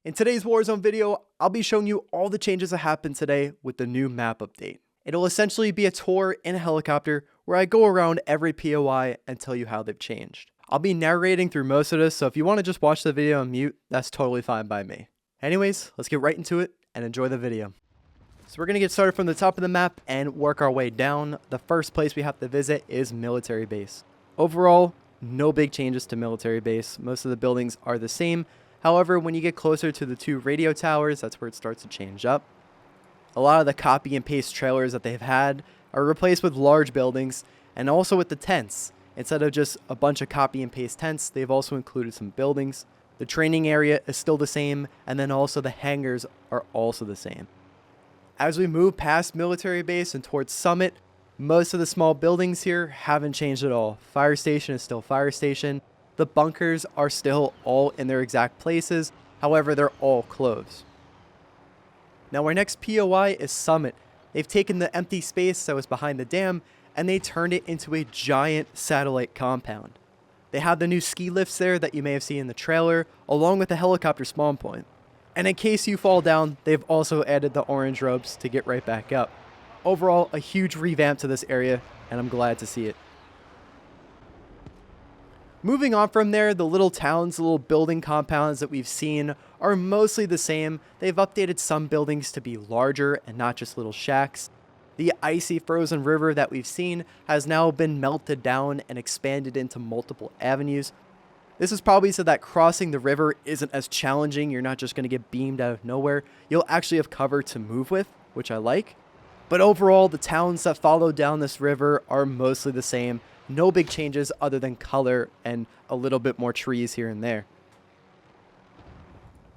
In today's Warzone video, I'll be showing you all the changes that happened today with the new map update. It'll essentially be a tour in a helicopter where I go around every POI and tell you how they've changed. I'll be narrating through most of this, so if you want to just watch the video on mute, that's totally fine by me. Anyways, let's get right into it and enjoy the video. So we're going to get started from the top of the map and work our way down. The first place we have to visit is Military Base. Overall, no big changes to Military Base. Most of the buildings are the same. However, when you get closer to the two radio towers, that's where it starts to change up. A lot of the copy and paste trailers that they've had are replaced with large buildings, and also with the tents. Instead of just a bunch of copy and paste tents, they've also included some buildings. The training area is still the same, and then also the hangars are also the same. As we move past Military Base and towards Summit, most of the small buildings here haven't changed at all. Fire station is still fire station. The bunkers are still all in their exact places. However, they're all closed. Now our next POI is Summit. They've taken the empty space that was behind the dam and they turned it into a giant satellite compound. They have the new ski lifts there that you may have seen in the trailer, along with the helicopter spawn point. And in case you fall down, they've also added the orange ropes to get right back up. Overall, a huge revamp to this area, and I'm glad to see it. Moving on from there, the little towns, the little building compounds that we've seen are mostly the same. They've updated some buildings to be larger and not just little shacks. The icy frozen river that we've seen has now been melted down and expanded into multiple avenues. This is probably so that crossing the river isn't as challenging. You're not just going to get beamed out of nowhere. You'll actually have cover to move with, which I like. But overall, the towns that follow down this river are mostly the same. No big changes other than color and a little bit more trees here and there.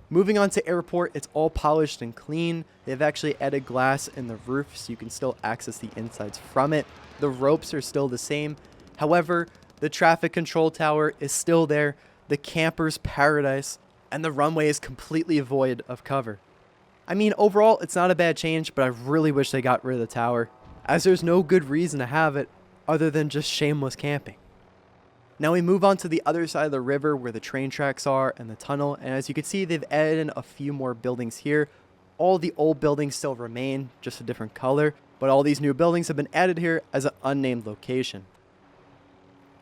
Moving on to airport, it's all polished and clean. They've actually added glass in the roof so you can still access the insides from it. The ropes are still the same. However, the traffic control tower is still there, the camper's paradise, and the runway is completely void of cover. I mean, overall, it's not a bad change, but I really wish they got rid of the tower, as there's no good reason to have it other than just shameless camping. Now we move on to the other side of the river where the train tracks are and the tunnel, and as you can see, they've added in a few more buildings here. All the old buildings still remain, just a different color, but all these new buildings have been added here as an unnamed location.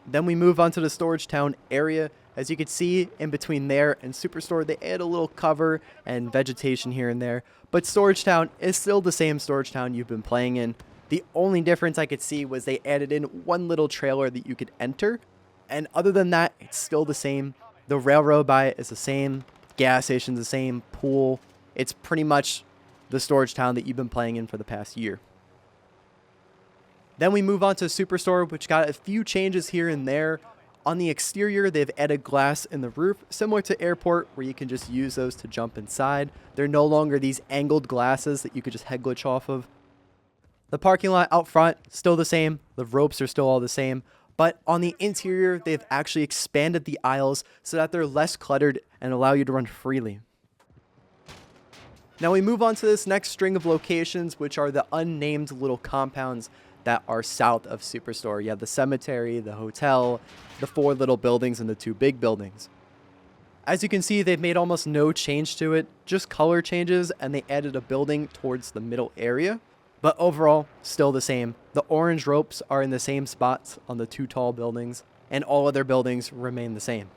Then we move on to the storage town area. As you can see, in between there and Superstore, they add a little cover and vegetation here and there, but storage town is still the same storage town you've been playing in. The only difference I could see was they added in one little trailer that you could enter. And other than that, it's still the same. The railroad by it is the same. Gas station's the same. Pool. It's pretty much the storage town that you've been playing in for the past year. Then we move on to Superstore, which got a few changes here and there. On the exterior, they've added glass in the roof, similar to airport, where you can just use those to jump inside. They're no longer these angled glasses that you could just head glitch off of. The parking lot out front, still the same. The ropes are still all the same. But on the interior, they've actually expanded the aisles so that they're less cluttered and allow you to run freely. Now we move on to this next string of locations, which are the unnamed little compounds that are south of Superstore. You have the cemetery, the hotel, the 4 little buildings, and the 2 big buildings. As you can see, they've made almost no change to it, just color changes, and they added a building towards the middle area. But overall, still the same. The orange ropes are in the same spots on the 2 tall buildings, and all other buildings remain the same.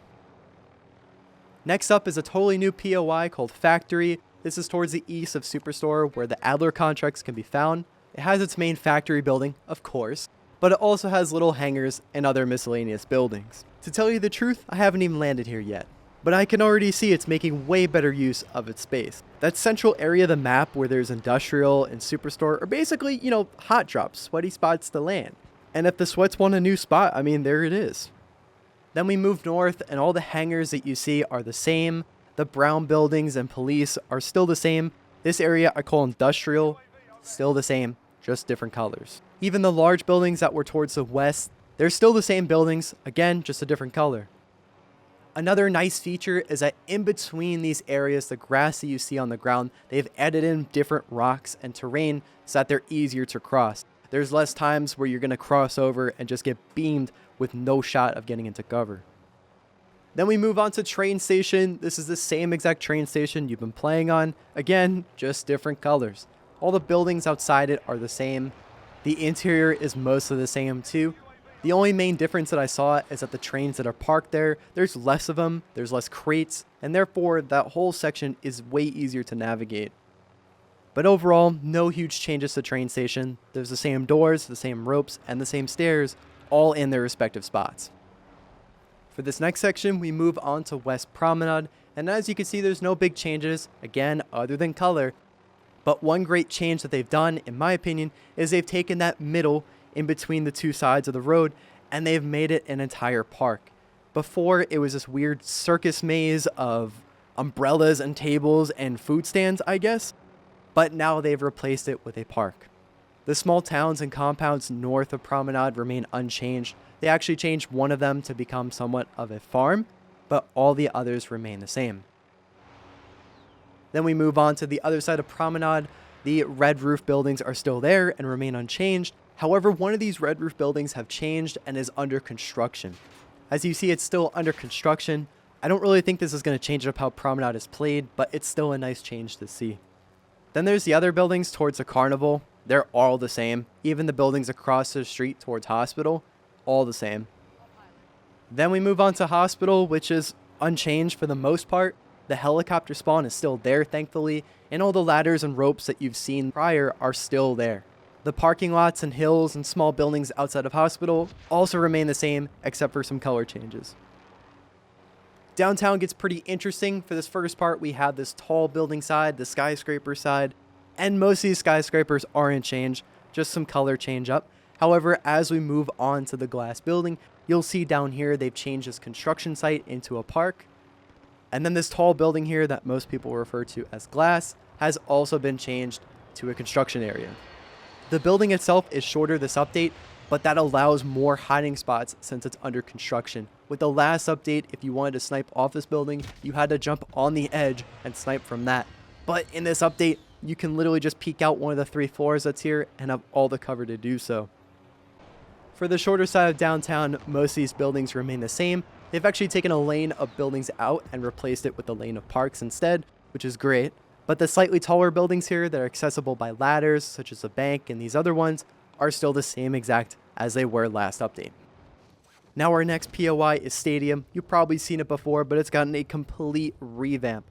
Next up is a totally new POI called Factory. This is towards the east of Superstore, where the Adler contracts can be found. It has its main factory building, of course, but it also has little hangars and other miscellaneous buildings. To tell you the truth, I haven't even landed here yet, but I can already see it's making way better use of its space. That central area of the map where there's industrial and Superstore are basically, hot drops, sweaty spots to land. And if the sweats want a new spot, I mean, there it is. Then we move north and all the hangars that you see are the same. The brown buildings and police are still the same. This area I call industrial, still the same, just different colors. Even the large buildings that were towards the west, they're still the same buildings, again, just a different color. Another nice feature is that in between these areas, the grass that you see on the ground, they've added in different rocks and terrain so that they're easier to cross. There's less times where you're going to cross over and just get beamed with no shot of getting into cover. Then we move on to train station. This is the same exact train station you've been playing on. Again, just different colors. All the buildings outside it are the same. The interior is mostly the same too. The only main difference that I saw is that the trains that are parked there, there's less of them, there's less crates, and therefore that whole section is way easier to navigate. But overall, no huge changes to train station. There's the same doors, the same ropes, and the same stairs, all in their respective spots. For this next section, we move on to West Promenade, and as you can see, there's no big changes, again, other than color. But one great change that they've done, in my opinion, is they've taken that middle in between the two sides of the road, and they've made it an entire park. Before, it was this weird circus maze of umbrellas and tables and food stands, I guess, but now they've replaced it with a park. The small towns and compounds north of Promenade remain unchanged. They actually changed one of them to become somewhat of a farm, but all the others remain the same. Then we move on to the other side of Promenade. The red roof buildings are still there and remain unchanged. However, one of these red roof buildings have changed and is under construction. As you see, it's still under construction. I don't really think this is going to change up how Promenade is played, but it's still a nice change to see. Then there's the other buildings towards the Carnival. They're all the same. Even the buildings across the street towards Hospital, all the same. Then we move on to Hospital, which is unchanged for the most part. The helicopter spawn is still there, thankfully, and all the ladders and ropes that you've seen prior are still there. The parking lots and hills and small buildings outside of Hospital also remain the same, except for some color changes. Downtown gets pretty interesting. For this first part, we have this tall building side, the skyscraper side, and most of these skyscrapers aren't changed, just some color change up. However, as we move on to the glass building, you'll see down here they've changed this construction site into a park. And then this tall building here that most people refer to as glass has also been changed to a construction area. The building itself is shorter this update, but that allows more hiding spots since it's under construction. With the last update, if you wanted to snipe off this building, you had to jump on the edge and snipe from that. But in this update, you can literally just peek out one of the 3 floors that's here and have all the cover to do so. For the shorter side of downtown, most of these buildings remain the same. They've actually taken a lane of buildings out and replaced it with a lane of parks instead, which is great. But the slightly taller buildings here that are accessible by ladders, such as the bank and these other ones, are still the same exact as they were last update. Now our next POI is Stadium. You've probably seen it before, but it's gotten a complete revamp.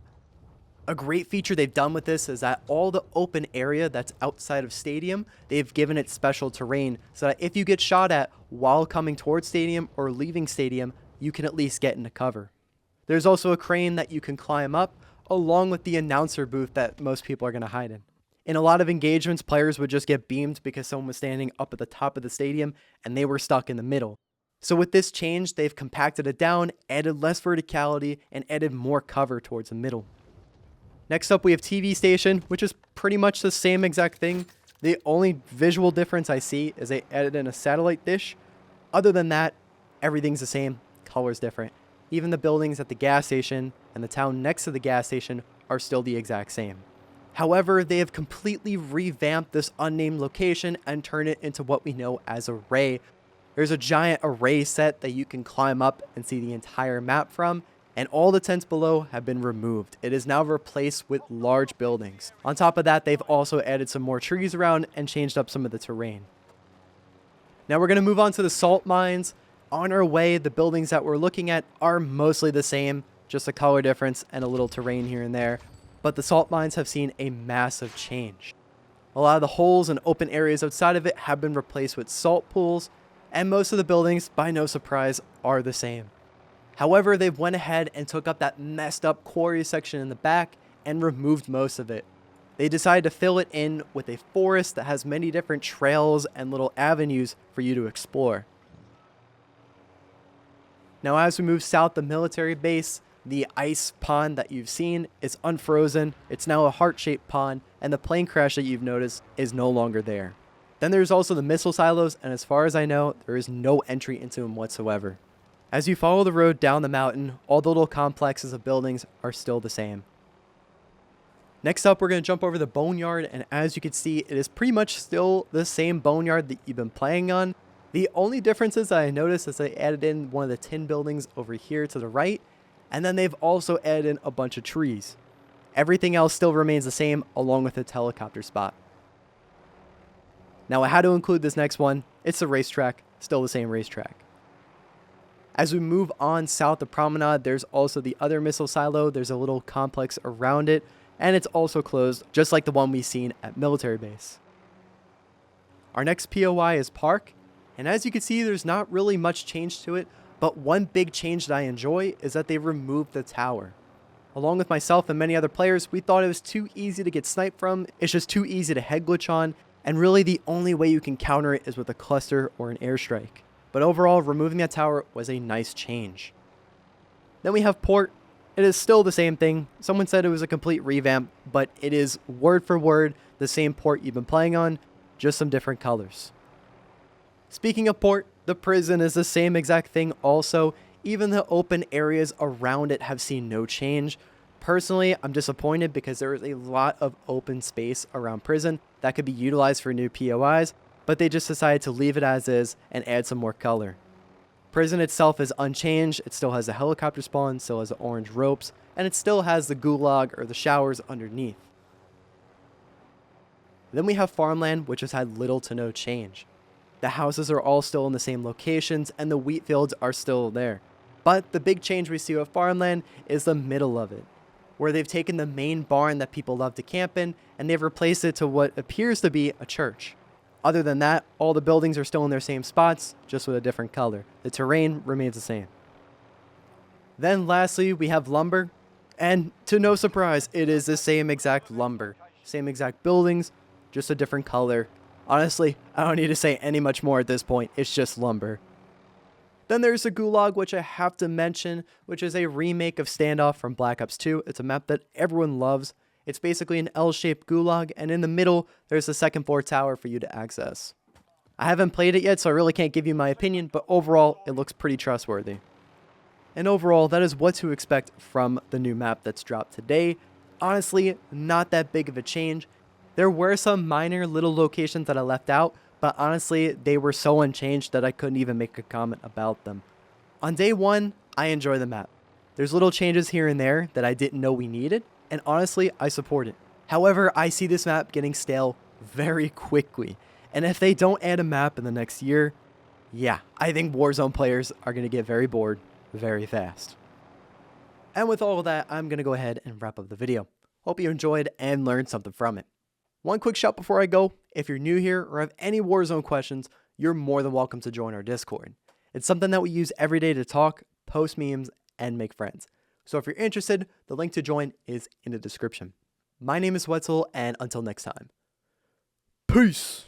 A great feature they've done with this is that all the open area that's outside of Stadium, they've given it special terrain so that if you get shot at while coming towards Stadium or leaving Stadium, you can at least get into cover. There's also a crane that you can climb up, along with the announcer booth that most people are going to hide in. In a lot of engagements, players would just get beamed because someone was standing up at the top of the stadium and they were stuck in the middle. So with this change, they've compacted it down, added less verticality, and added more cover towards the middle. Next up, we have TV station, which is pretty much the same exact thing. The only visual difference I see is they added in a satellite dish. Other than that, everything's the same, color's different. Even the buildings at the gas station and the town next to the gas station are still the exact same. However, they have completely revamped this unnamed location and turned it into what we know as Array. There's a giant array set that you can climb up and see the entire map from, and all the tents below have been removed. It is now replaced with large buildings. On top of that, they've also added some more trees around and changed up some of the terrain. Now we're going to move on to the salt mines. On our way, the buildings that we're looking at are mostly the same, just a color difference and a little terrain here and there. But the salt mines have seen a massive change. A lot of the holes and open areas outside of it have been replaced with salt pools, and most of the buildings, by no surprise, are the same. However, they've went ahead and took up that messed up quarry section in the back and removed most of it. They decided to fill it in with a forest that has many different trails and little avenues for you to explore. Now as we move south, the military base, the ice pond that you've seen is unfrozen. It's now a heart-shaped pond, and the plane crash that you've noticed is no longer there. Then there's also the missile silos, and as far as I know, there is no entry into them whatsoever. As you follow the road down the mountain, all the little complexes of buildings are still the same. Next up, we're going to jump over the Boneyard, and as you can see, it is pretty much still the same Boneyard that you've been playing on. The only differences that I noticed is they added in one of the tin buildings over here to the right, and then they've also added in a bunch of trees. Everything else still remains the same, along with its helicopter spot. Now I had to include this next one. It's the racetrack, still the same racetrack. As we move on south of Promenade, there's also the other missile silo. There's a little complex around it, and it's also closed, just like the one we've seen at Military Base. Our next POI is Park, and as you can see, there's not really much change to it, but one big change that I enjoy is that they removed the tower. Along with myself and many other players, we thought it was too easy to get sniped from, it's just too easy to head glitch on, and really the only way you can counter it is with a cluster or an airstrike. But overall, removing that tower was a nice change. Then we have Port. It is still the same thing. Someone said it was a complete revamp, but it is word for word the same port you've been playing on, just some different colors. Speaking of Port, the prison is the same exact thing also. Even the open areas around it have seen no change. Personally, I'm disappointed because there is a lot of open space around prison that could be utilized for new POIs, but they just decided to leave it as is and add some more color. Prison itself is unchanged. It still has the helicopter spawn, still has the orange ropes, and it still has the gulag or the showers underneath. Then we have Farmland, which has had little to no change. The houses are all still in the same locations and the wheat fields are still there. But the big change we see with Farmland is the middle of it, where they've taken the main barn that people love to camp in and they've replaced it to what appears to be a church. Other than that, all the buildings are still in their same spots, just with a different color. The terrain remains the same. Then lastly, we have lumber. And to no surprise, it is the same exact lumber. Same exact buildings, just a different color. Honestly, I don't need to say any much more at this point. It's just lumber. Then there's the Gulag, which I have to mention, which is a remake of Standoff from Black Ops 2. It's a map that everyone loves. It's basically an L-shaped gulag, and in the middle, there's the second floor tower for you to access. I haven't played it yet, so I really can't give you my opinion, but overall, it looks pretty trustworthy. And overall, that is what to expect from the new map that's dropped today. Honestly, not that big of a change. There were some minor little locations that I left out, but honestly, they were so unchanged that I couldn't even make a comment about them. On day one, I enjoy the map. There's little changes here and there that I didn't know we needed, and honestly, I support it. However, I see this map getting stale very quickly, and if they don't add a map in the next year, yeah, I think Warzone players are going to get very bored very fast. And with all of that, I'm going to go ahead and wrap up the video. Hope you enjoyed and learned something from it. One quick shout before I go, if you're new here or have any Warzone questions, you're more than welcome to join our Discord. It's something that we use every day to talk, post memes, and make friends. So if you're interested, the link to join is in the description. My name is Wetzel, and until next time, peace!